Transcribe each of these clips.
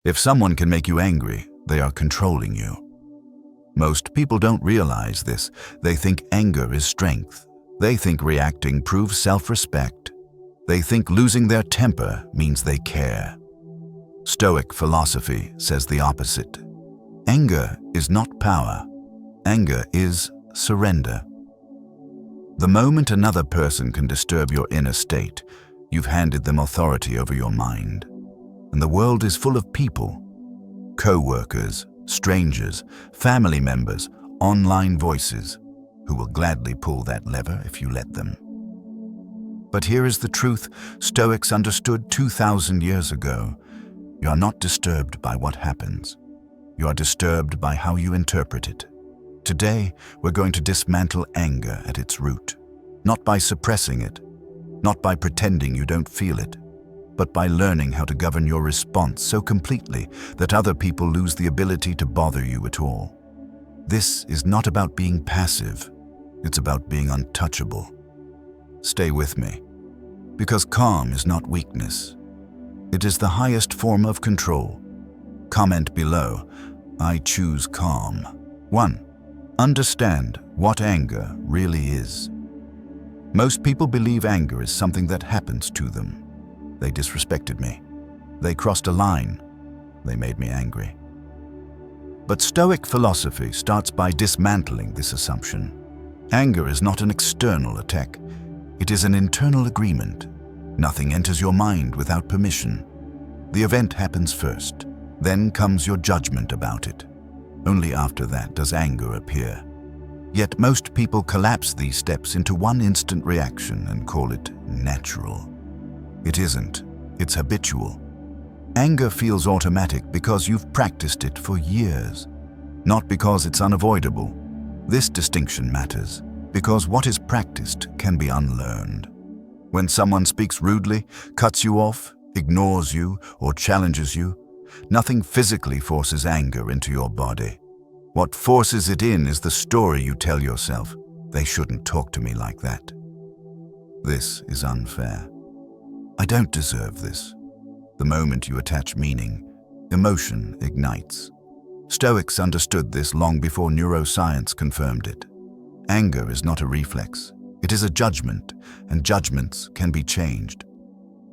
If someone can make you angry, they are controlling you. Most people don't realize this. They think anger is strength. They think reacting proves self-respect. They think losing their temper means they care. Stoic philosophy says the opposite. Anger is not power. Anger is surrender. The moment another person can disturb your inner state, you've handed them authority over your mind. And the world is full of people, co-workers, strangers, family members, online voices, who will gladly pull that lever if you let them. But here is the truth Stoics understood 2,000 years ago. You are not disturbed by what happens. You are disturbed by how you interpret it. Today, we're going to dismantle anger at its root, not by suppressing it, not by pretending you don't feel it, but by learning how to govern your response so completely that other people lose the ability to bother you at all. This is not about being passive. It's about being untouchable. Stay with me, because calm is not weakness. It is the highest form of control. Comment below, I choose calm. 1. Understand what anger really is. Most people believe anger is something that happens to them. They disrespected me. They crossed a line. They made me angry. But Stoic philosophy starts by dismantling this assumption. Anger is not an external attack. It is an internal agreement. Nothing enters your mind without permission. The event happens first. Then comes your judgment about it. Only after that does anger appear. Yet most people collapse these steps into one instant reaction and call it natural. It isn't. It's habitual. Anger feels automatic because you've practiced it for years, not because it's unavoidable. This distinction matters because what is practiced can be unlearned. When someone speaks rudely, cuts you off, ignores you, or challenges you, nothing physically forces anger into your body. What forces it in is the story you tell yourself. They shouldn't talk to me like that. This is unfair. I don't deserve this. The moment you attach meaning, emotion ignites. Stoics understood this long before neuroscience confirmed it. Anger is not a reflex. It is a judgment, and judgments can be changed.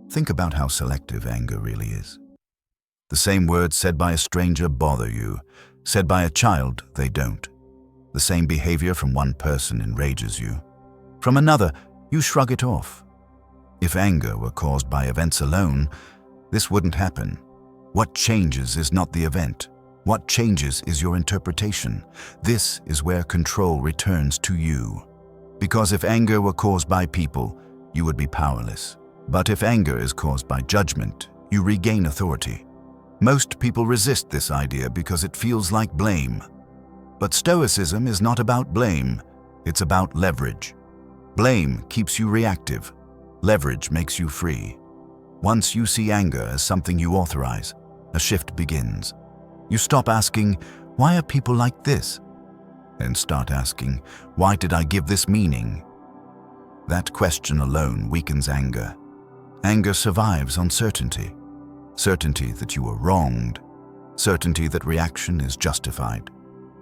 Think about how selective anger really is. The same words said by a stranger bother you. Said by a child, they don't. The same behavior from one person enrages you. From another, you shrug it off. If anger were caused by events alone, this wouldn't happen. What changes is not the event. What changes is your interpretation. This is where control returns to you. Because if anger were caused by people, you would be powerless. But if anger is caused by judgment, you regain authority. Most people resist this idea because it feels like blame. But Stoicism is not about blame. It's about leverage. Blame keeps you reactive. Leverage makes you free. Once you see anger as something you authorize, a shift begins. You stop asking, why are people like this? And start asking, why did I give this meaning? That question alone weakens anger. Anger survives on certainty. Certainty that you were wronged. Certainty that reaction is justified.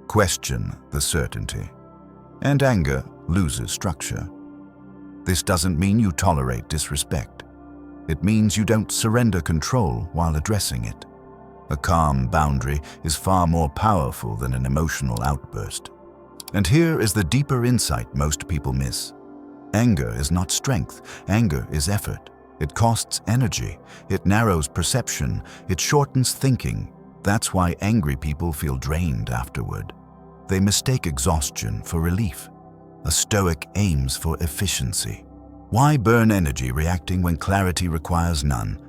Question the certainty. And anger loses structure. This doesn't mean you tolerate disrespect. It means you don't surrender control while addressing it. A calm boundary is far more powerful than an emotional outburst. And here is the deeper insight most people miss. Anger is not strength. Anger is effort. It costs energy. It narrows perception. It shortens thinking. That's why angry people feel drained afterward. They mistake exhaustion for relief. A Stoic aims for efficiency. Why burn energy reacting when clarity requires none?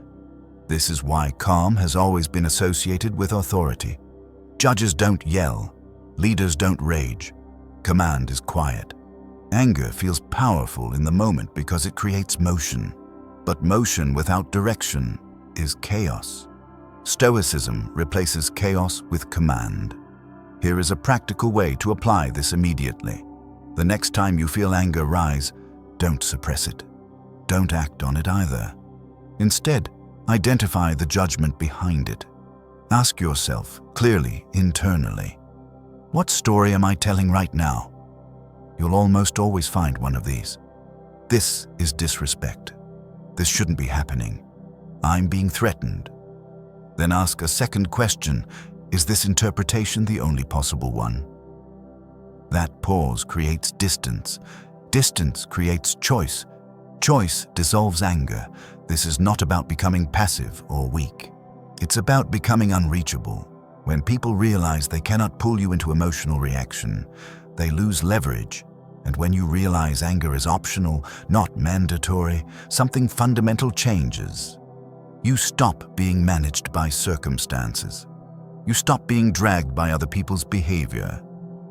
This is why calm has always been associated with authority. Judges don't yell. Leaders don't rage. Command is quiet. Anger feels powerful in the moment because it creates motion. But motion without direction is chaos. Stoicism replaces chaos with command. Here is a practical way to apply this immediately. The next time you feel anger rise, don't suppress it. Don't act on it either. Instead, identify the judgment behind it. Ask yourself clearly, internally, what story am I telling right now? You'll almost always find one of these. This is disrespect. This shouldn't be happening. I'm being threatened. Then ask a second question. Is this interpretation the only possible one? That pause creates distance. Distance creates choice. Choice dissolves anger. This is not about becoming passive or weak. It's about becoming unreachable. When people realize they cannot pull you into emotional reaction, they lose leverage. And when you realize anger is optional, not mandatory, something fundamental changes. You stop being managed by circumstances. You stop being dragged by other people's behavior.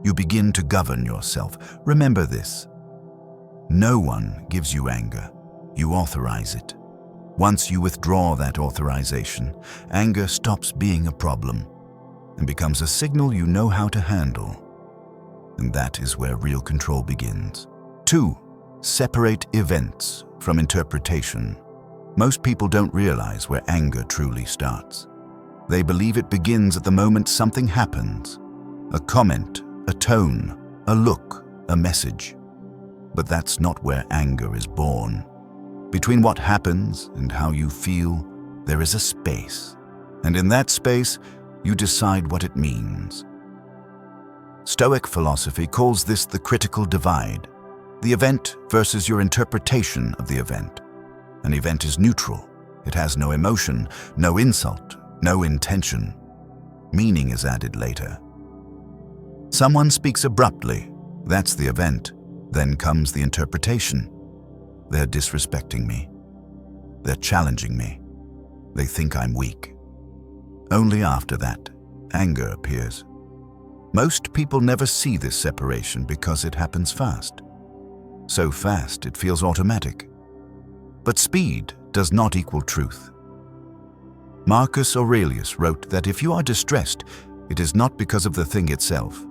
You begin to govern yourself. Remember this. No one gives you anger. You authorize it. Once you withdraw that authorization, anger stops being a problem and becomes a signal you know how to handle. And that is where real control begins. 2. Separate events from interpretation. Most people don't realize where anger truly starts. They believe it begins at the moment something happens. A comment, a tone, a look, a message. But that's not where anger is born. Between what happens and how you feel, there is a space. And in that space, you decide what it means. Stoic philosophy calls this the critical divide. The event versus your interpretation of the event. An event is neutral. It has no emotion, no insult, no intention. Meaning is added later. Someone speaks abruptly. That's the event. Then comes the interpretation. They're disrespecting me. They're challenging me. They think I'm weak. Only after that, anger appears. Most people never see this separation because it happens fast. So fast, it feels automatic. But speed does not equal truth. Marcus Aurelius wrote that if you are distressed, it is not because of the thing itself,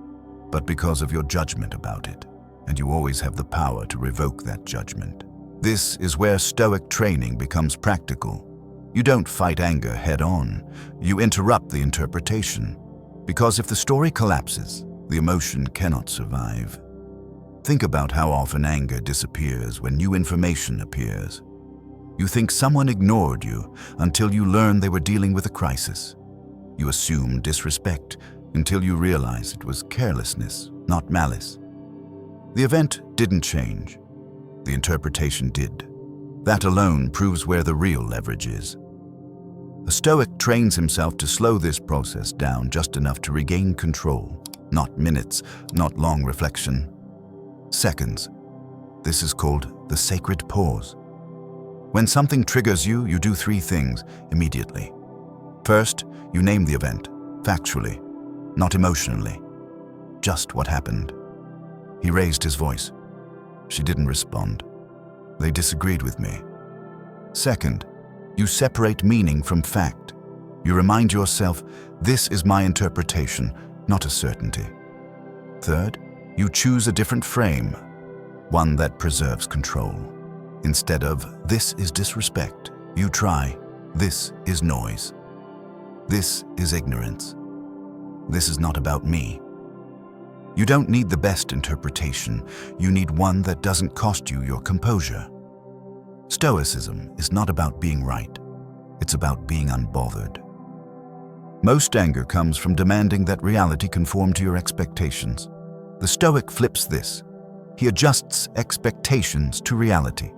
but because of your judgment about it, and you always have the power to revoke that judgment. This is where Stoic training becomes practical. You don't fight anger head-on. You interrupt the interpretation. Because if the story collapses, the emotion cannot survive. Think about how often anger disappears when new information appears. You think someone ignored you until you learn they were dealing with a crisis. You assume disrespect until you realize it was carelessness, not malice. The event didn't change. The interpretation did. That alone proves where the real leverage is. A Stoic trains himself to slow this process down just enough to regain control. Not minutes, not long reflection. Seconds. This is called the sacred pause. When something triggers you, you do 3 things immediately. First, you name the event, factually, not emotionally. Just what happened. He raised his voice. She didn't respond. They disagreed with me. Second, you separate meaning from fact. You remind yourself, this is my interpretation, not a certainty. Third, you choose a different frame, one that preserves control. Instead of, this is disrespect, you try, this is noise. This is ignorance. This is not about me. You don't need the best interpretation. You need one that doesn't cost you your composure. Stoicism is not about being right. It's about being unbothered. Most anger comes from demanding that reality conform to your expectations. The Stoic flips this. He adjusts expectations to reality.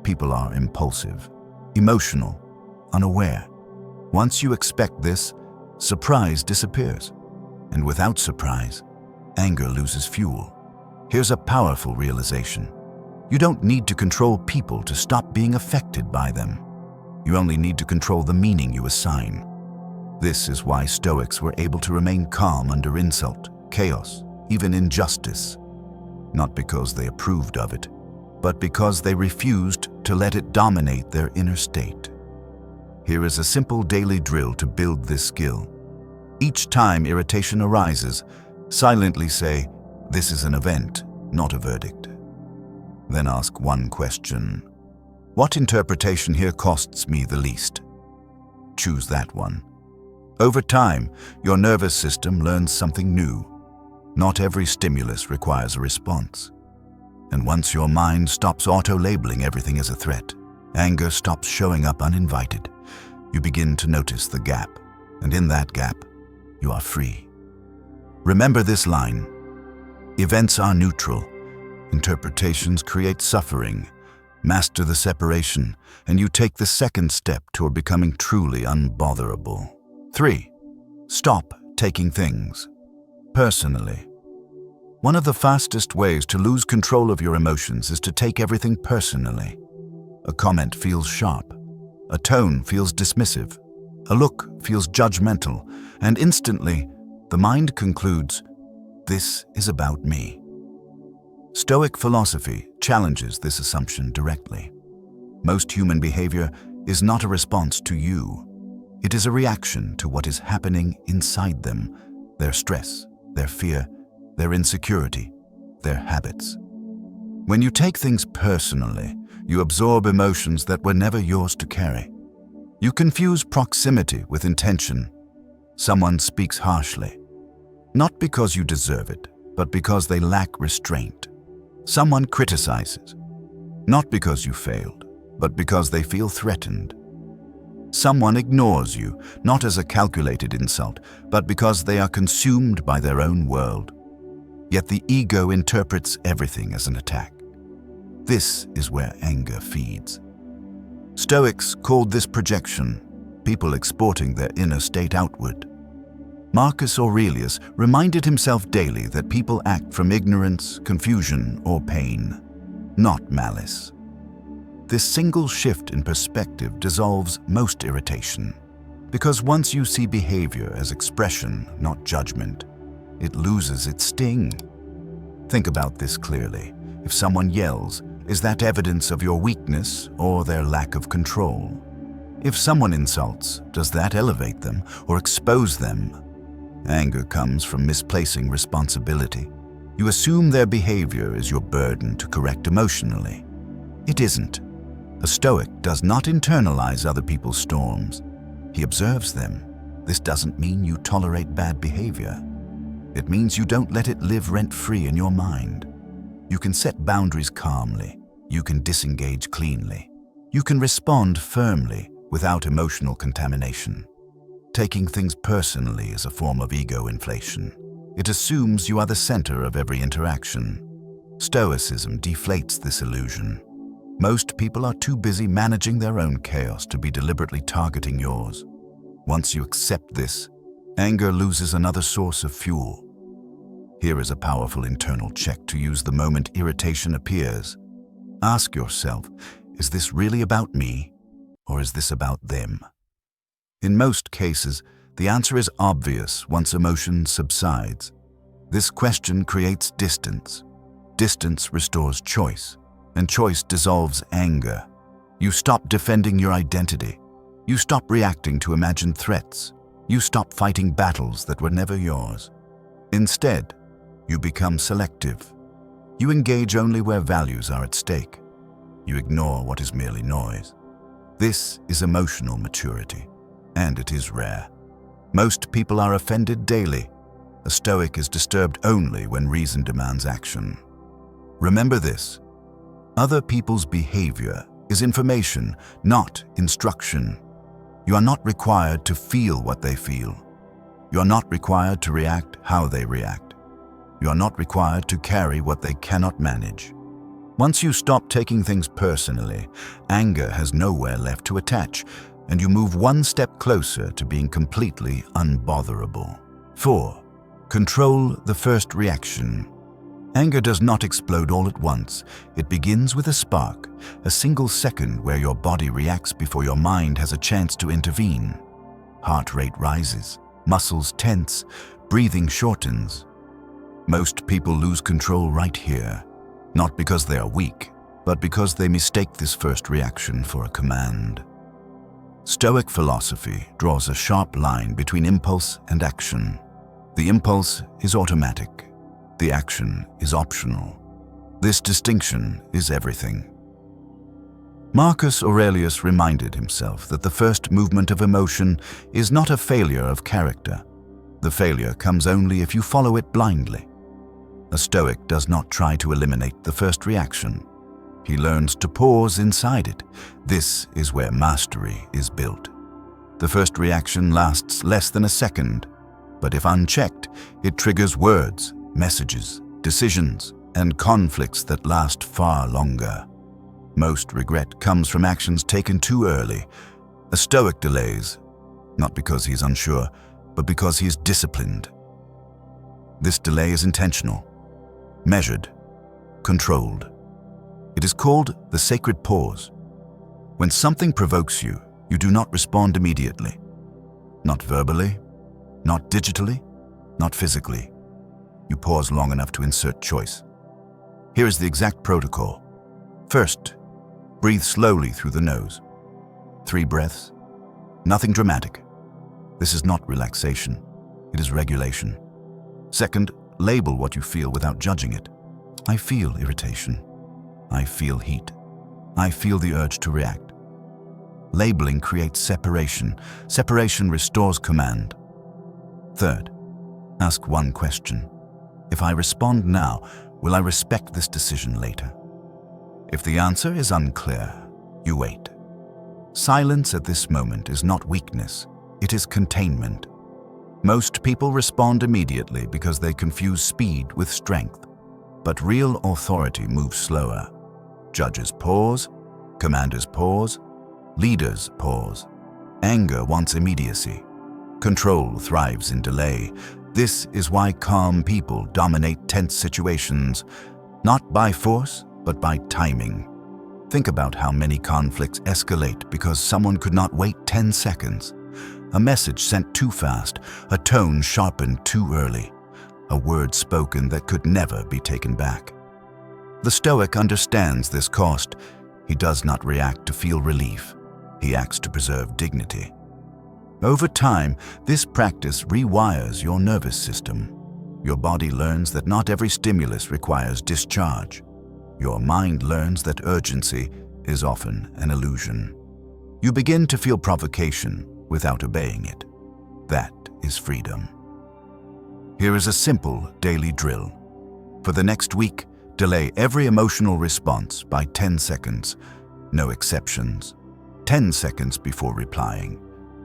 People are impulsive, emotional, unaware. Once you expect this, surprise disappears. And without surprise, anger loses fuel. Here's a powerful realization. You don't need to control people to stop being affected by them. You only need to control the meaning you assign. This is why Stoics were able to remain calm under insult, chaos, even injustice. Not because they approved of it, but because they refused to let it dominate their inner state. Here is a simple daily drill to build this skill. Each time irritation arises, silently say, this is an event, not a verdict. Then ask one question. What interpretation here costs me the least? Choose that one. Over time, your nervous system learns something new. Not every stimulus requires a response. And once your mind stops auto-labeling everything as a threat, anger stops showing up uninvited. You begin to notice the gap, and in that gap, you are free. Remember this line: events are neutral, interpretations create suffering. Master the separation, and you take the second step toward becoming truly unbotherable. 3. Stop taking things personally. One of the fastest ways to lose control of your emotions is to take everything personally. A comment feels sharp, a tone feels dismissive, a look feels judgmental, and instantly, the mind concludes, "This is about me." Stoic philosophy challenges this assumption directly. Most human behavior is not a response to you. It is a reaction to what is happening inside them, their stress, their fear, their insecurity, their habits. When you take things personally, you absorb emotions that were never yours to carry. You confuse proximity with intention. Someone speaks harshly, not because you deserve it, but because they lack restraint. Someone criticizes, not because you failed, but because they feel threatened. Someone ignores you, not as a calculated insult, but because they are consumed by their own world. Yet the ego interprets everything as an attack. This is where anger feeds. Stoics called this projection, people exporting their inner state outward. Marcus Aurelius reminded himself daily that people act from ignorance, confusion, or pain, not malice. This single shift in perspective dissolves most irritation, because once you see behavior as expression, not judgment, it loses its sting. Think about this clearly. If someone yells, is that evidence of your weakness or their lack of control? If someone insults, does that elevate them or expose them? Anger comes from misplacing responsibility. You assume their behavior is your burden to correct emotionally. It isn't. A Stoic does not internalize other people's storms. He observes them. This doesn't mean you tolerate bad behavior. It means you don't let it live rent-free in your mind. You can set boundaries calmly. You can disengage cleanly. You can respond firmly without emotional contamination. Taking things personally is a form of ego inflation. It assumes you are the center of every interaction. Stoicism deflates this illusion. Most people are too busy managing their own chaos to be deliberately targeting yours. Once you accept this, anger loses another source of fuel. Here is a powerful internal check to use the moment irritation appears. Ask yourself, is this really about me, or is this about them? In most cases, the answer is obvious once emotion subsides. This question creates distance. Distance restores choice, and choice dissolves anger. You stop defending your identity. You stop reacting to imagined threats. You stop fighting battles that were never yours. Instead, you become selective. You engage only where values are at stake. You ignore what is merely noise. This is emotional maturity, and it is rare. Most people are offended daily. A Stoic is disturbed only when reason demands action. Remember this: other people's behavior is information, not instruction. You are not required to feel what they feel. You are not required to react how they react. You are not required to carry what they cannot manage. Once you stop taking things personally, anger has nowhere left to attach, and you move one step closer to being completely unbotherable. 4. Control the first reaction. Anger does not explode all at once. It begins with a spark, a single second where your body reacts before your mind has a chance to intervene. Heart rate rises, muscles tense, breathing shortens. Most people lose control right here, not because they are weak, but because they mistake this first reaction for a command. Stoic philosophy draws a sharp line between impulse and action. The impulse is automatic. The action is optional. This distinction is everything. Marcus Aurelius reminded himself that the first movement of emotion is not a failure of character. The failure comes only if you follow it blindly. A Stoic does not try to eliminate the first reaction. He learns to pause inside it. This is where mastery is built. The first reaction lasts less than a second, but if unchecked, it triggers words, messages, decisions, and conflicts that last far longer. Most regret comes from actions taken too early. A Stoic delays, not because he's unsure, but because he is disciplined. This delay is intentional, measured, controlled. It is called the sacred pause. When something provokes you, you do not respond immediately. Not verbally, not digitally, not physically. You pause long enough to insert choice. Here is the exact protocol. First, breathe slowly through the nose. 3 breaths. Nothing dramatic. This is not relaxation. It is regulation. Second, label what you feel without judging it. I feel irritation. I feel heat. I feel the urge to react. Labeling creates separation. Separation restores command. Third, ask one question. If I respond now, will I respect this decision later? If the answer is unclear, you wait. Silence at this moment is not weakness, it is containment. Most people respond immediately because they confuse speed with strength. But real authority moves slower. Judges pause, commanders pause, leaders pause. Anger wants immediacy. Control thrives in delay. This is why calm people dominate tense situations, not by force, but by timing. Think about how many conflicts escalate because someone could not wait 10 seconds. A message sent too fast, a tone sharpened too early, a word spoken that could never be taken back. The Stoic understands this cost. He does not react to feel relief. He acts to preserve dignity. Over time, this practice rewires your nervous system. Your body learns that not every stimulus requires discharge. Your mind learns that urgency is often an illusion. You begin to feel provocation without obeying it. That is freedom. Here is a simple daily drill. For the next week, delay every emotional response by 10 seconds. No exceptions. 10 seconds before replying.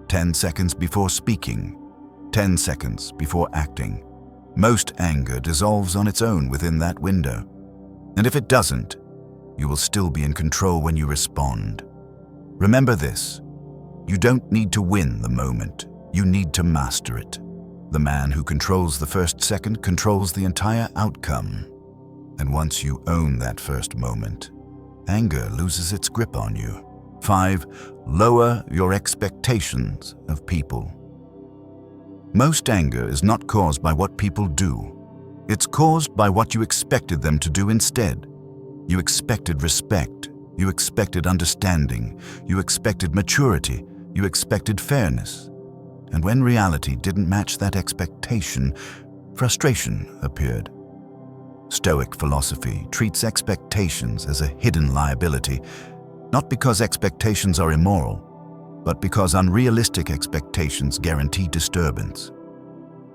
10 seconds before speaking. 10 seconds before acting. Most anger dissolves on its own within that window. And if it doesn't, you will still be in control when you respond. Remember this: you don't need to win the moment, you need to master it. The man who controls the first second controls the entire outcome. And once you own that first moment, anger loses its grip on you. 5. Lower your expectations of people. Most anger is not caused by what people do. It's caused by what you expected them to do instead. You expected respect. You expected understanding. You expected maturity. You expected fairness. And when reality didn't match that expectation, frustration appeared. Stoic philosophy treats expectations as a hidden liability, not because expectations are immoral, but because unrealistic expectations guarantee disturbance.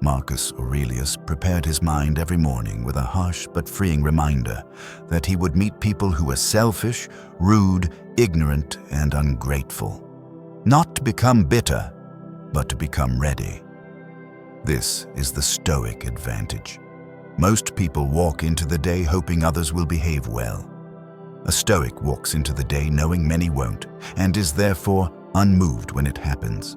Marcus Aurelius prepared his mind every morning with a harsh but freeing reminder that he would meet people who were selfish, rude, ignorant, and ungrateful. Not to become bitter, but to become ready. This is the Stoic advantage. Most people walk into the day hoping others will behave well. A Stoic walks into the day knowing many won't, and is therefore unmoved when it happens.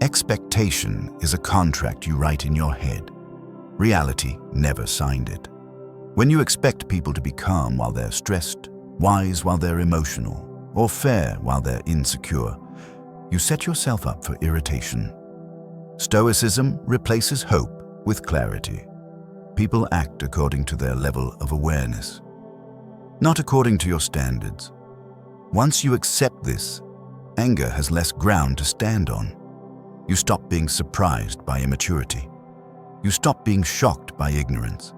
Expectation is a contract you write in your head. Reality never signed it. When you expect people to be calm while they're stressed, wise while they're emotional, or fair while they're insecure, you set yourself up for irritation. Stoicism replaces hope with clarity. People act according to their level of awareness, not according to your standards. Once you accept this, anger has less ground to stand on. You stop being surprised by immaturity. You stop being shocked by ignorance.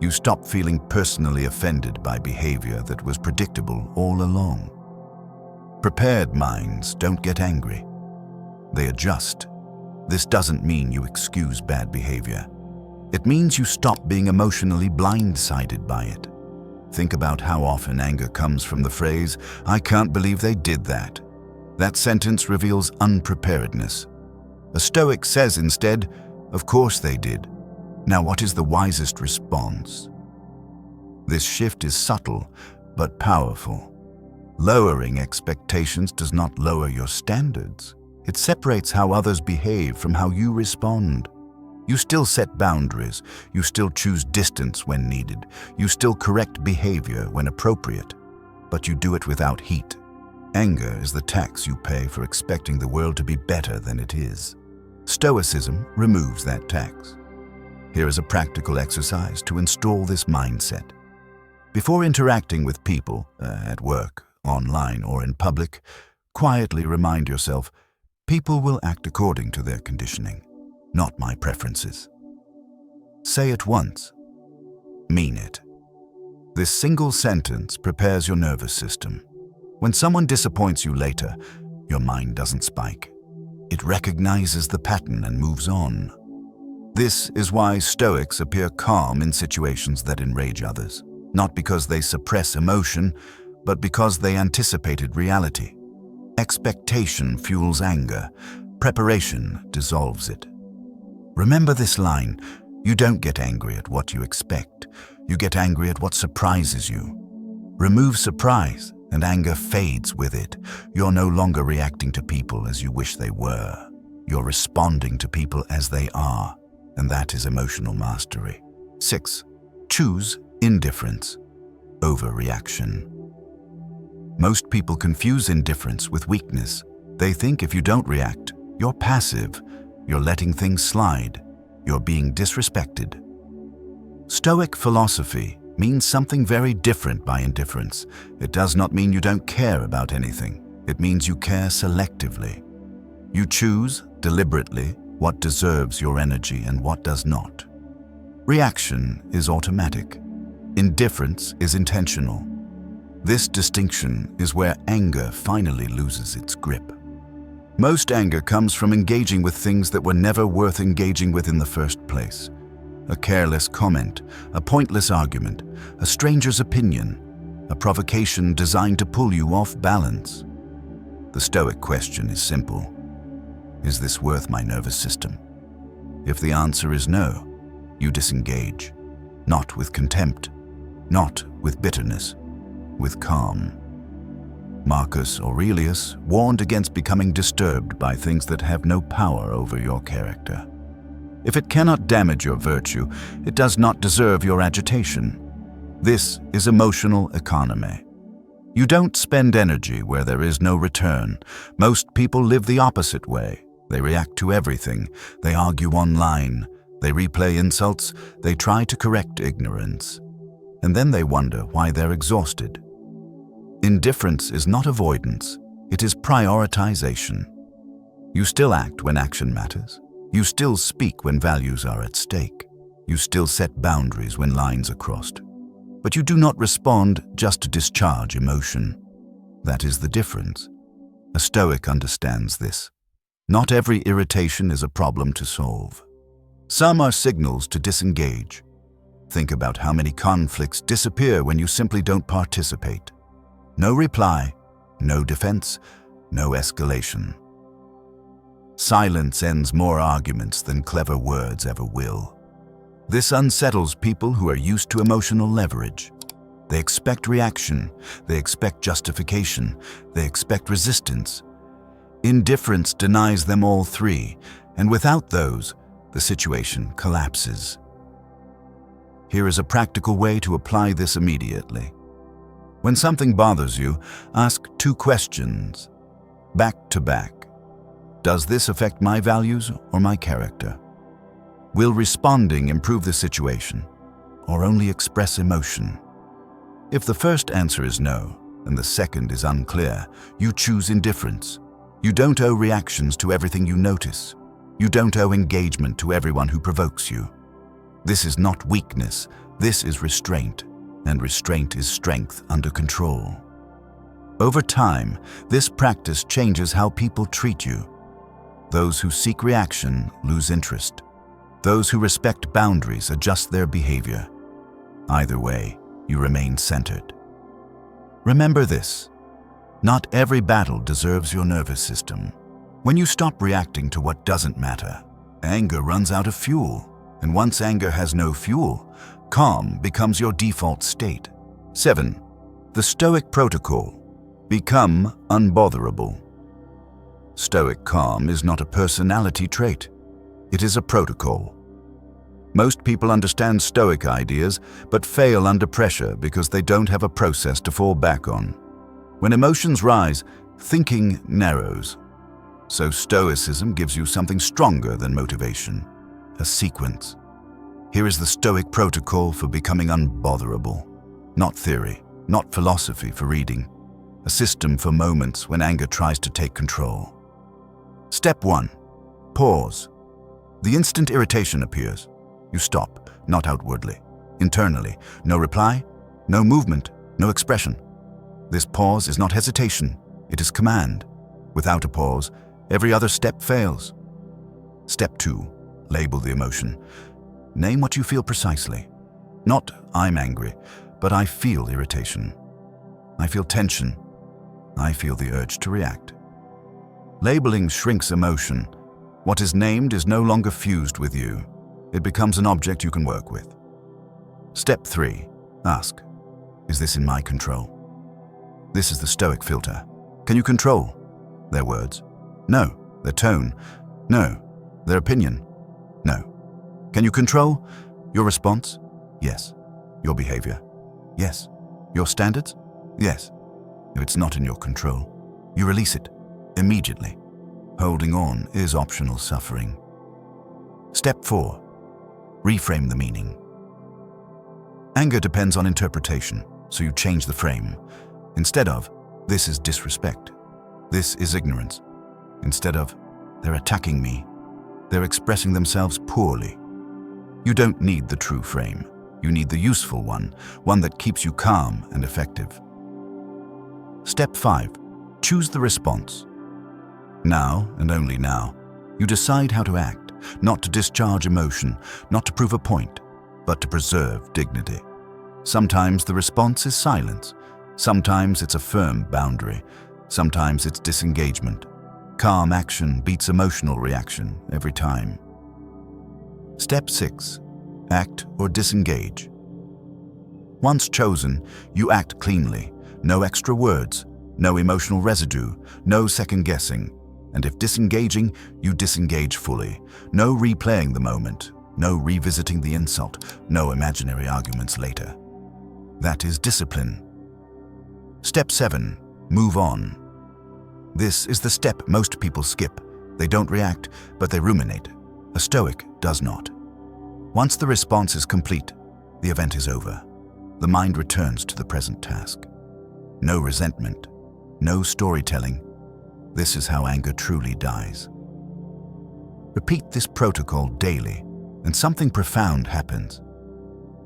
You stop feeling personally offended by behavior that was predictable all along. Prepared minds don't get angry. They adjust. This doesn't mean you excuse bad behavior. It means you stop being emotionally blindsided by it. Think about how often anger comes from the phrase, "I can't believe they did that." That sentence reveals unpreparedness. A Stoic says instead, "Of course they did." Now, what is the wisest response? This shift is subtle but powerful. Lowering expectations does not lower your standards. It separates how others behave from how you respond. You still set boundaries. You still choose distance when needed. You still correct behavior when appropriate. But you do it without heat. Anger is the tax you pay for expecting the world to be better than it is. Stoicism removes that tax. Here is a practical exercise to install this mindset. Before interacting with people, at work, online, or in public, quietly remind yourself, people will act according to their conditioning, not my preferences. Say it once. Mean it. This single sentence prepares your nervous system. When someone disappoints you later, your mind doesn't spike. It recognizes the pattern and moves on. This is why Stoics appear calm in situations that enrage others, not because they suppress emotion, but because they anticipated reality. Expectation fuels anger. Preparation dissolves it. Remember this line, you don't get angry at what you expect. You get angry at what surprises you. Remove surprise, and anger fades with it. You're no longer reacting to people as you wish they were. You're responding to people as they are, and that is emotional mastery. 6. Choose indifference over reaction. Most people confuse indifference with weakness. They think if you don't react, you're passive, you're letting things slide, you're being disrespected. Stoic philosophy means something very different by indifference. It does not mean you don't care about anything. It means you care selectively. You choose, deliberately, what deserves your energy and what does not. Reaction is automatic. Indifference is intentional. This distinction is where anger finally loses its grip. Most anger comes from engaging with things that were never worth engaging with in the first place. A careless comment, a pointless argument, a stranger's opinion, a provocation designed to pull you off balance. The Stoic question is simple. Is this worth my nervous system? If the answer is no, you disengage. Not with contempt, not with bitterness, with calm. Marcus Aurelius warned against becoming disturbed by things that have no power over your character. If it cannot damage your virtue, it does not deserve your agitation. This is emotional economy. You don't spend energy where there is no return. Most people live the opposite way. They react to everything. They argue online. They replay insults. They try to correct ignorance. And then they wonder why they're exhausted. Indifference is not avoidance. It is prioritization. You still act when action matters. You still speak when values are at stake. You still set boundaries when lines are crossed. But you do not respond just to discharge emotion. That is the difference. A Stoic understands this. Not every irritation is a problem to solve. Some are signals to disengage. Think about how many conflicts disappear when you simply don't participate. No reply, no defense, no escalation. Silence ends more arguments than clever words ever will. This unsettles people who are used to emotional leverage. They expect reaction, they expect justification, they expect resistance. Indifference denies them all three, and without those, the situation collapses. Here is a practical way to apply this immediately. When something bothers you, ask 2 questions, back to back. Does this affect my values or my character? Will responding improve the situation, or only express emotion? If the first answer is no, and the second is unclear, you choose indifference. You don't owe reactions to everything you notice. You don't owe engagement to everyone who provokes you. This is not weakness, this is restraint, and restraint is strength under control. Over time, this practice changes how people treat you. Those who seek reaction lose interest. Those who respect boundaries adjust their behavior. Either way, you remain centered. Remember this: not every battle deserves your nervous system. When you stop reacting to what doesn't matter, anger runs out of fuel. And once anger has no fuel, calm becomes your default state. 7. The Stoic Protocol. Become unbotherable. Stoic calm is not a personality trait. It is a protocol. Most people understand Stoic ideas, but fail under pressure because they don't have a process to fall back on. When emotions rise, thinking narrows. So Stoicism gives you something stronger than motivation: a sequence. Here is the Stoic protocol for becoming unbotherable. Not theory, not philosophy for reading. A system for moments when anger tries to take control. Step 1. Pause. The instant irritation appears, you stop, not outwardly. Internally, no reply, no movement, no expression. This pause is not hesitation, it is command. Without a pause, every other step fails. Step 2. Label the emotion. Name what you feel precisely. Not "I'm angry," but "I feel irritation. I feel tension. I feel the urge to react." Labeling shrinks emotion. What is named is no longer fused with you. It becomes an object you can work with. Step 3. Ask: is this in my control? This is the Stoic filter. Can you control their words? No. Their tone? No. Their opinion? No. Can you control your response? Yes. Your behavior? Yes. Your standards? Yes. If it's not in your control, you release it immediately. Holding on is optional suffering. Step 4. Reframe the meaning. Anger depends on interpretation, so you change the frame. Instead of "this is disrespect," "this is ignorance." Instead of "they're attacking me," "they're expressing themselves poorly." You don't need the true frame. You need the useful one that keeps you calm and effective. Step 5. Choose the response. Now, and only now, you decide how to act, not to discharge emotion, not to prove a point, but to preserve dignity. Sometimes the response is silence. Sometimes it's a firm boundary. Sometimes it's disengagement. Calm action beats emotional reaction every time. Step 6. Act or disengage. Once chosen, you act cleanly. No extra words, no emotional residue, no second guessing. And if disengaging, you disengage fully. No replaying the moment, no revisiting the insult, no imaginary arguments later. That is discipline. Step 7. Move on. This is the step most people skip. They don't react, but they ruminate. A Stoic does not. Once the response is complete, the event is over. The mind returns to the present task. No resentment, no storytelling. This is how anger truly dies. Repeat this protocol daily, and something profound happens.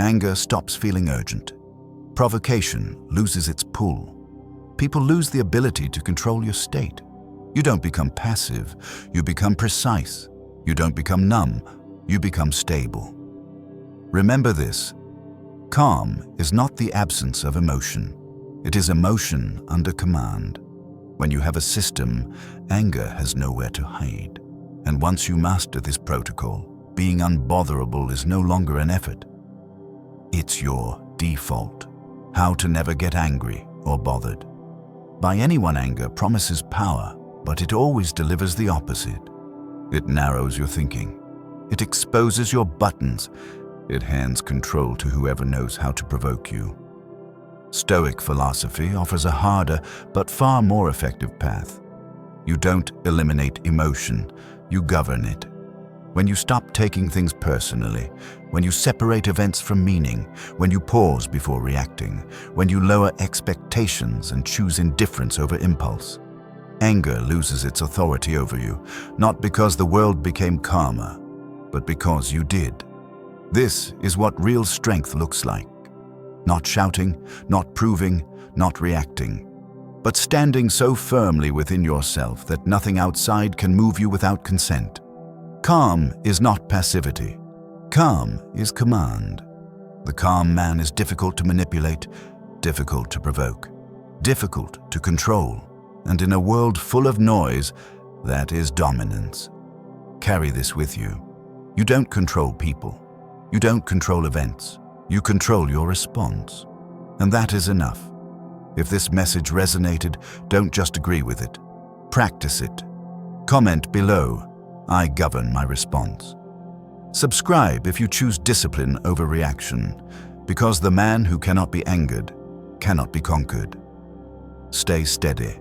Anger stops feeling urgent. Provocation loses its pull. People lose the ability to control your state. You don't become passive, you become precise. You don't become numb, you become stable. Remember this: calm is not the absence of emotion. It is emotion under command. When you have a system, anger has nowhere to hide. And once you master this protocol, being unbotherable is no longer an effort. It's your default. How to never get angry or bothered. By anyone, anger promises power, but it always delivers the opposite. It narrows your thinking. It exposes your buttons. It hands control to whoever knows how to provoke you. Stoic philosophy offers a harder but far more effective path. You don't eliminate emotion, you govern it. When you stop taking things personally, when you separate events from meaning, when you pause before reacting, when you lower expectations and choose indifference over impulse, anger loses its authority over you, not because the world became calmer, but because you did. This is what real strength looks like. Not shouting, not proving, not reacting. but standing so firmly within yourself that nothing outside can move you without consent. Calm is not passivity. Calm is command. The calm man is difficult to manipulate, difficult to provoke, difficult to control, and in a world full of noise, that is dominance. Carry this with you. You don't control people. You don't control events. You control your response. And that is enough. If this message resonated, don't just agree with it. Practice it. Comment below, I govern my response. Subscribe if you choose discipline over reaction, because the man who cannot be angered cannot be conquered. Stay steady.